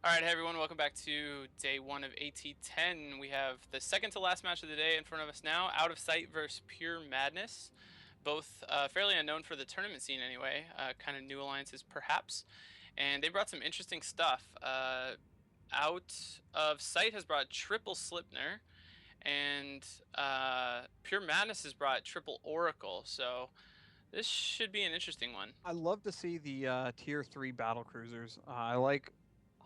All right, hey everyone, welcome back to day one of AT10. We have the second to last match of the day in front of us now, Out of Sight versus Pure Madness. Both fairly unknown for the tournament scene anyway, kind of new alliances perhaps. And they brought some interesting stuff. Out of Sight has brought triple Slipner, and Pure Madness has brought triple Oracle. So this should be an interesting one. I love to see the tier 3 battle cruisers. I like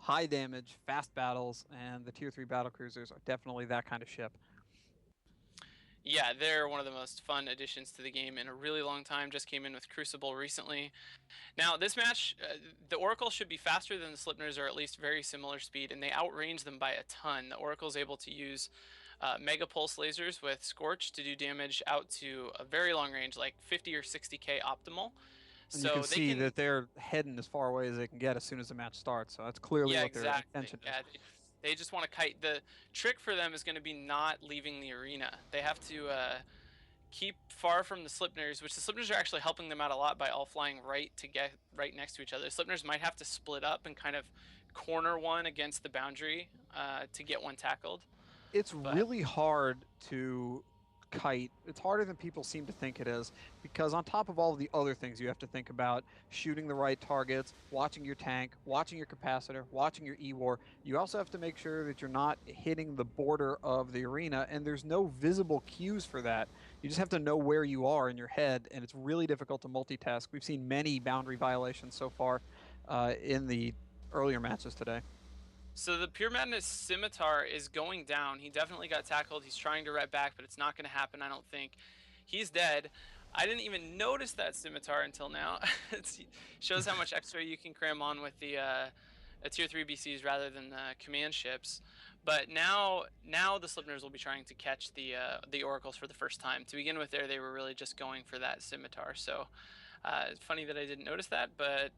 high damage, fast battles, and the tier 3 battle cruisers are definitely that kind of ship. Yeah, they're one of the most fun additions to the game in a really long time. Just came in with Crucible recently. Now, this match, the Oracle should be faster than the Slipners, or at least very similar speed, and they outrange them by a ton. The Oracle's able to use Mega Pulse lasers with Scorch to do damage out to a very long range, like 50 or 60k optimal. And you can So they see can, that they're heading as far away as they can get as soon as the match starts. So that's clearly yeah, what their exactly. intention is. Yeah, they just want to kite. The trick for them is going to be not leaving the arena. They have to keep far from the Slipners, which the Slipners are actually helping them out a lot by all flying right to get right next to each other. Slipners might have to split up and kind of corner one against the boundary to get one tackled. It's But really hard to kite. It's harder than people seem to think it is because on top of all of the other things you have to think about, shooting the right targets, watching your tank, watching your capacitor, watching your E-War, you also have to make sure that you're not hitting the border of the arena, and there's no visible cues for that. You just have to know where you are in your head, and it's really difficult to multitask. We've seen many boundary violations so far in the earlier matches today. so the Pure Madness Scimitar is going down. He definitely got tackled. He's trying to ret back, but it's not going to happen, I don't think. He's dead. I didn't even notice that Scimitar until now. It shows how much extra you can cram on with the tier 3 BCs rather than the command ships. But now the Slipners will be trying to catch the Oracles for the first time. To begin with, they were really just going for that Scimitar. So it's funny that I didn't notice that, but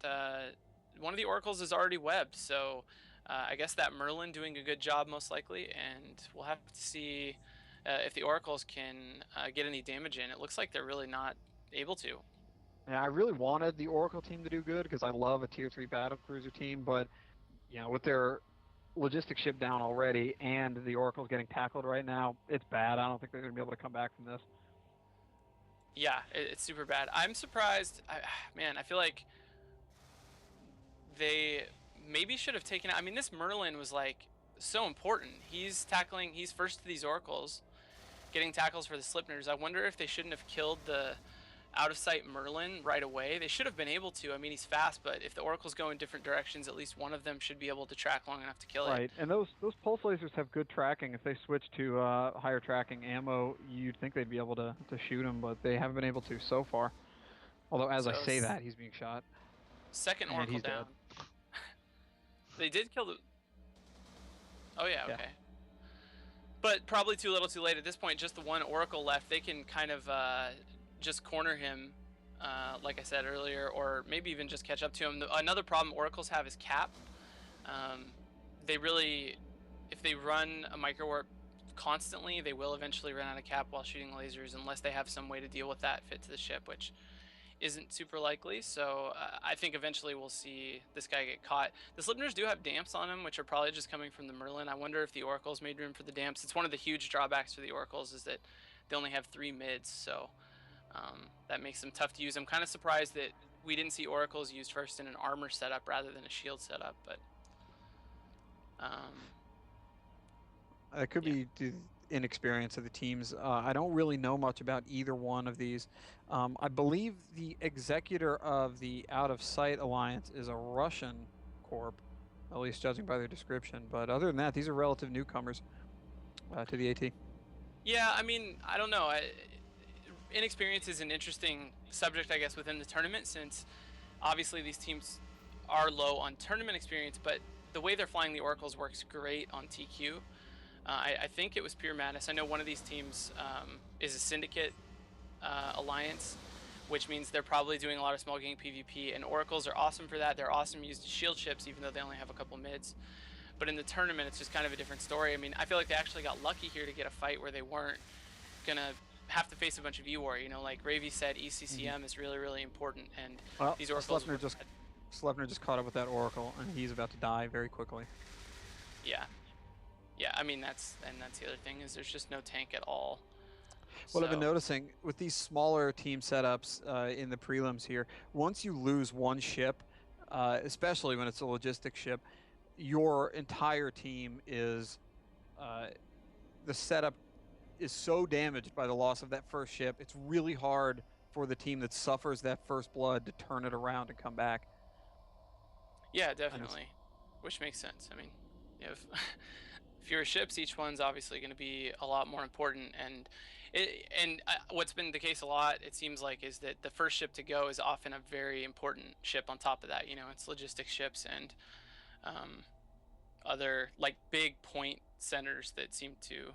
one of the Oracles is already webbed. So I guess that Merlin doing a good job most likely, and we'll have to see if the Oracles can get any damage in. It looks like they're really not able to. Yeah, I really wanted the Oracle team to do good because I love a tier 3 battle cruiser team, but with their logistics ship down already and the Oracle's getting tackled right now, it's bad. I don't think they're going to be able to come back from this. Yeah, it's super bad. I'm surprised. Man, I feel like they maybe should have taken. I mean, this Merlin was like so important. He's tackling. He's first to these Oracles, getting tackles for the Slipners. I wonder if they shouldn't have killed the out of sight Merlin right away. They should have been able to. I mean, he's fast, but if the Oracles go in different directions, at least one of them should be able to track long enough to kill it. Right, and those pulse lasers have good tracking. If they switch to higher tracking ammo, you'd think they'd be able to shoot him, but they haven't been able to so far. Although, as I So say that, he's being shot, second and Oracle he's dead. down. They did kill the. Oh yeah, Yeah. okay. But probably too little, too late at this point. Just the one Oracle left. They can kind of just corner him, like I said earlier, or maybe even just catch up to him. Another problem Oracles have is cap. Um, they really, if they run a micro warp constantly, they will eventually run out of cap while shooting lasers, unless they have some way to deal with that fit to the ship, which isn't super likely. So I think eventually we'll see this guy get caught. The Slipners do have damps on him, which are probably just coming from the Merlin. I wonder if the Oracles made room for the damps. It's one of the huge drawbacks for the Oracles is that they only have 3 mids, so that makes them tough to use. I'm kind of surprised that we didn't see Oracles used first in an armor setup rather than a shield setup, but um, It could yeah. be the inexperience of the teams. I don't really know much about either one of these. I believe the executor of the Out of Sight Alliance is a Russian corp, at least judging by their description. But other than that, these are relative newcomers to the AT. Yeah, I mean, I don't know. Inexperience is an interesting subject, I guess, within the tournament, since obviously these teams are low on tournament experience, but the way they're flying the Oracles works great on TQ. I think it was Pure Madness. I know one of these teams is a syndicate alliance, which means they're probably doing a lot of small gang PvP, and Oracles are awesome for that. They're awesome used as shield ships, even though they only have a couple mids. But in the tournament, it's just kind of a different story. I mean, I feel like they actually got lucky here to get a fight where they weren't gonna have to face a bunch of E-War. You know, like Ravy said, ECCM is really, really important, and Well, these Oracles Slepner were just bad. Sleipnir just caught up with that Oracle, and he's about to die very quickly. Yeah, yeah. I mean, that's the other thing is there's just no tank at all. What I've been So noticing with these smaller team setups in the prelims here, once you lose one ship, especially when it's a logistics ship, your entire team is uh, the setup is so damaged by the loss of that first ship. It's really hard for the team that suffers that first blood to turn it around and come back. yeah, And it's definitely, which makes sense. I mean, you have fewer ships, each one's obviously going to be a lot more important. And what's been the case a lot, it seems like, is that the first ship to go is often a very important ship. On top of that, it's logistics ships and um, other like big point centers that seem to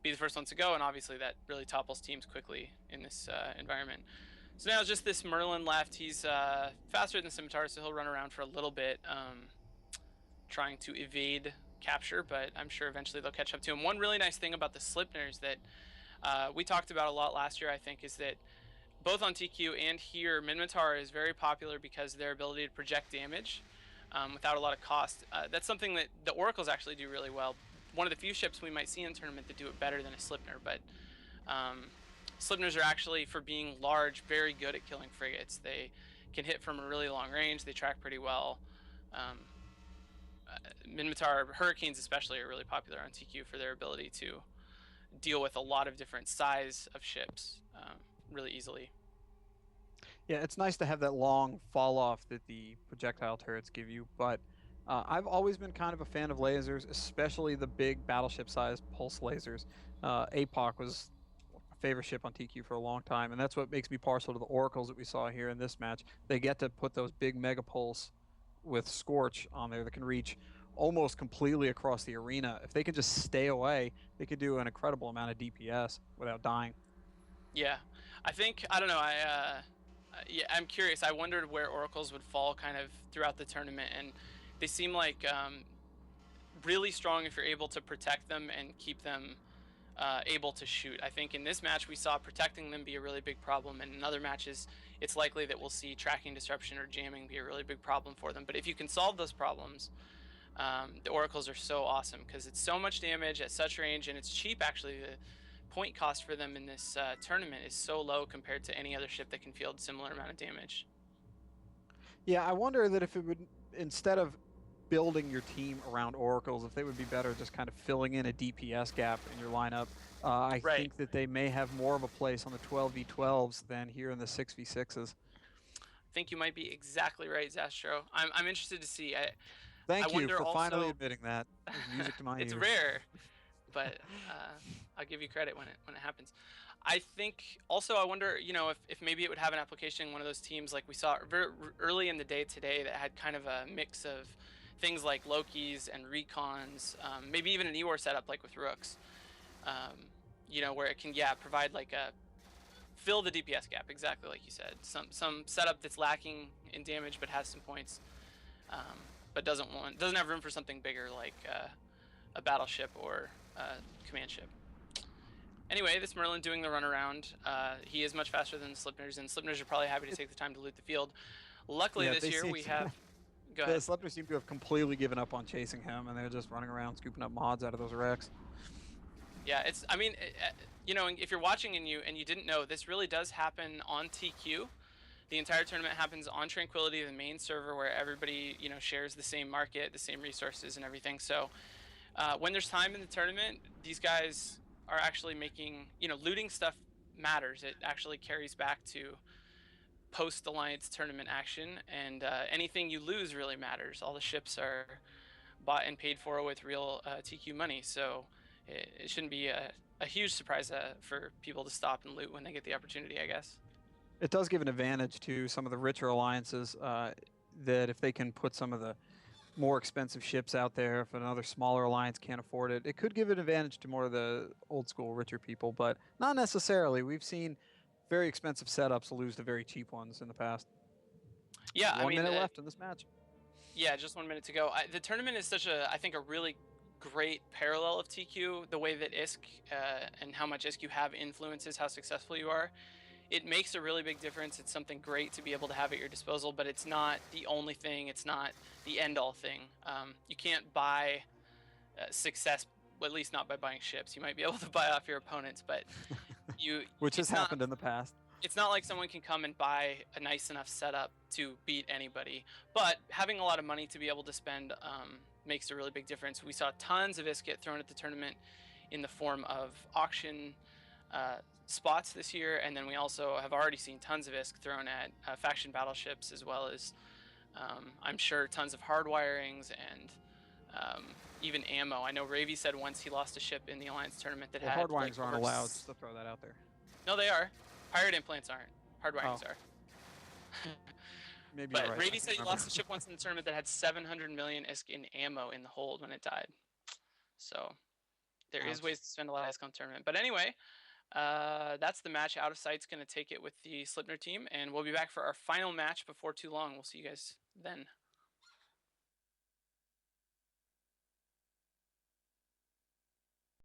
be the first ones to go, and obviously that really topples teams quickly in this environment. So now it's just this Merlin left. He's faster than Scimitar, so he'll run around for a little bit, trying to evade capture, but I'm sure eventually they'll catch up to him. One really nice thing about the Slipners that we talked about a lot last year, I think, is that both on TQ and here, Minmatar is very popular because of their ability to project damage without a lot of cost. That's something that the Oracles actually do really well. One of the few ships we might see in the tournament that do it better than a Slipner, but Slipners are actually, for being large, very good at killing frigates. They can hit from a really long range. They track pretty well. Um, Minmatar Hurricanes especially are really popular on TQ for their ability to deal with a lot of different size of ships really easily. Yeah, it's nice to have that long fall off that the projectile turrets give you, but I've always been kind of a fan of lasers, especially the big battleship sized pulse lasers. APOC was a favorite ship on TQ for a long time, and that's what makes me partial to the Oracles that we saw here in this match. They get to put those big mega pulse with Scorch on there that can reach almost completely across the arena. If they can just stay away, they could do an incredible amount of DPS without dying. Yeah, I think I don't know. Yeah, I'm curious. I wondered where oracles would fall kind of throughout the tournament, and they seem like really strong if you're able to protect them and keep them able to shoot. I think in this match we saw protecting them be a really big problem, and in other matches it's likely that we'll see tracking disruption or jamming be a really big problem for them. But if you can solve those problems, the oracles are so awesome because it's so much damage at such range, and it's cheap actually. The point cost for them in this tournament is so low compared to any other ship that can field similar amount of damage. Yeah, I wonder that if it would, instead of building your team around oracles, if they would be better just kind of filling in a DPS gap in your lineup. I Right. think that they may have more of a place on the 12v12s than here in the 6v6s. I think you might be exactly right, Zastro. I'm interested to see. I Thank you wonder for finally also. admitting that. It was music to my It's ears. rare, but I'll give you credit when it happens. I think also I wonder, if maybe it would have an application in one of those teams like we saw very early in the day today that had kind of a mix of things like Lokis and recons, maybe even an Ewar setup like with Rooks, where it can provide like a fill the DPS gap exactly like you said, some setup that's lacking in damage but has some points, um, but doesn't have room for something bigger like a battleship or a command ship. Anyway, this Merlin doing the runaround. He is much faster than the Slipners, and Slipners are probably happy to take the time to loot the field. Luckily, Yeah, this they year seem we have. Go the ahead. Slepters seem to have completely given up on chasing him, and they're just running around scooping up mods out of those wrecks. Yeah, it's. I mean, if you're watching and you didn't know, this really does happen on TQ. The entire tournament happens on Tranquility, the main server where everybody shares the same market, the same resources, and everything. So when there's time in the tournament, these guys are actually making looting stuff matters. It actually carries back to post alliance tournament action, and anything you lose really matters. All the ships are bought and paid for with real TQ money, so it shouldn't be a huge surprise for people to stop and loot when they get the opportunity, I guess. It does give an advantage to some of the richer alliances that if they can put some of the more expensive ships out there, if another smaller alliance can't afford it, it could give an advantage to more of the old school richer people, but not necessarily. We've seen very expensive setups lose to very cheap ones in the past. Yeah, I One mean, minute left in this match. yeah, just 1 minute to go. The tournament is I think, a really great parallel of TQ. The way that ISK and how much ISK you have influences how successful you are. it makes a really big difference. It's something great to be able to have at your disposal, but it's not the only thing. It's not the end all thing. You can't buy success, well, at least not by buying ships. You might be able to buy off your opponents, but you Which has it's not happened in the past. it's not like someone can come and buy a nice enough setup to beat anybody. But having a lot of money to be able to spend makes a really big difference. We saw tons of ISK get thrown at the tournament in the form of auction spots this year, and then we also have already seen tons of ISK thrown at faction battleships, as well as I'm sure tons of hardwirings and even ammo. I know Ravy said once he lost a ship in the Alliance tournament that Well, had hardwirings aren't over allowed, just to throw that out there. No, they are. Pirate implants aren't. Hardwirings Oh. are. Maybe But you're right. Ravy said he lost a ship once in the tournament that had 700 million ISK in ammo in the hold when it died. So there is Ouch. ways to spend a lot of ISK on tournament. But anyway, that's the match. Out of Sight's going to take it with the Slipner team, and we'll be back for our final match before too long. We'll see you guys then.